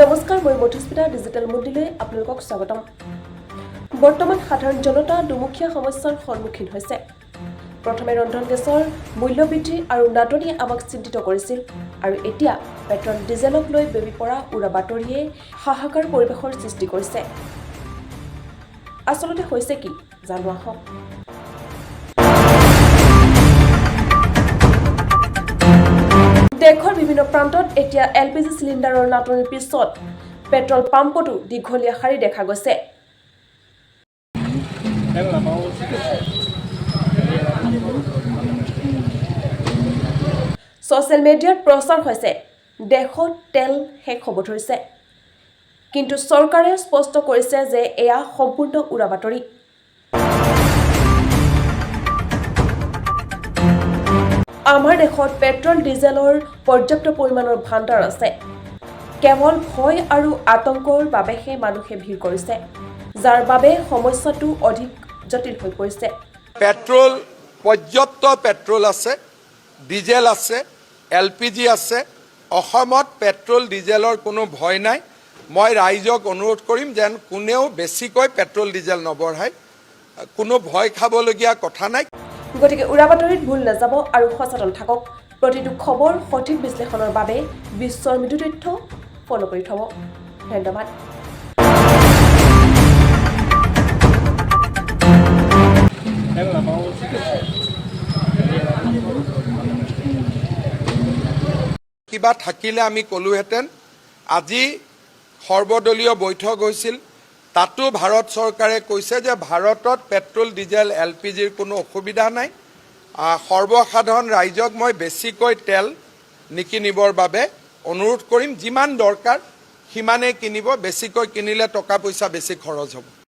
নমস্কাৰ, মই মধুস্মিতা ডিজিটেল মুণ্ডিলৈ আপোনালোকক স্বাগতম। বৰ্তমান সাধাৰণ জনতা দুমুখীয়া সমস্যাৰ সন্মুখীন হৈছে। প্ৰথমে ৰন্ধন গেছৰ মূল্যবৃদ্ধি আৰু নাটনিয়ে আমাক চিন্তিত কৰিছিল, আৰু এতিয়া পেট্ৰল ডিজেলক লৈ বেবি পৰা উৰা বাতৰিয়ে হাহাকাৰ পৰিৱেশৰ সৃষ্টি কৰিছে। আচলতে হৈছে কি জানো আহক। দেশৰ বিভিন্ন প্ৰান্তত এতিয়া LPG চিলিণ্ডাৰৰ নাটনিৰ পিছত পেট্ৰল পাম্পতো দীঘলীয়া শাৰী দেখা গৈছে। ছ'চিয়েল মিডিয়াত প্ৰচাৰ হৈছে দেশত তেল শেষ হ'ব ধৰিছে, কিন্তু চৰকাৰে স্পষ্ট কৰিছে যে এয়া সম্পূৰ্ণ উৰা বাতৰি। আমাৰ দেশত পেট্ৰল ডিজেলৰ পৰ্যাপ্ত পৰিমাণৰ ভাণ্ডাৰ আছে। কেৱল ভয় আৰু আতংকৰ বাবেহে মানুহে ভিৰ কৰিছে, যাৰ বাবে সমস্যাটো অধিক জটিল হৈ পৰিছে। পেট্ৰল পৰ্যাপ্ত পেট্ৰল আছে, ডিজেল আছে, LPG আছে। অসমত পেট্ৰল ডিজেলৰ কোনো ভয় নাই। মই ৰাইজক অনুৰোধ কৰিম যেন কোনেও বেছিকৈ পেট্ৰল ডিজেল নবঢ়ায়। কোনো ভয় খাবলগীয়া কথা নাই। গতিকে উৰা বাতৰিত ভুল নাযাব আৰু সচেতন থাকক। প্ৰতিটো খবৰ সঠিক বিশ্লেষণৰ বাবে বিশ্বৰ মৃদু তথ্য ফ'ল' কৰি থ'ব। ধন্যবাদ। কিবা থাকিলে আমি ক'লোহেঁতেন। আজি সৰ্বদলীয় বৈঠক হৈছিল, তাতো ভাৰত চৰকাৰে কৈছে যে ভাৰতত পেট্ৰল ডিজেল LPGৰ কোনো অসুবিধা নাই। সৰ্বসাধাৰণ ৰাইজক মই বেছিকৈ তেল নিকিনিবৰ বাবে অনুৰোধ কৰিম। যিমান দৰকাৰ সিমানেই কিনিব, বেছিকৈ কিনিলে টকা পইচা বেছি খৰচ হ'ব।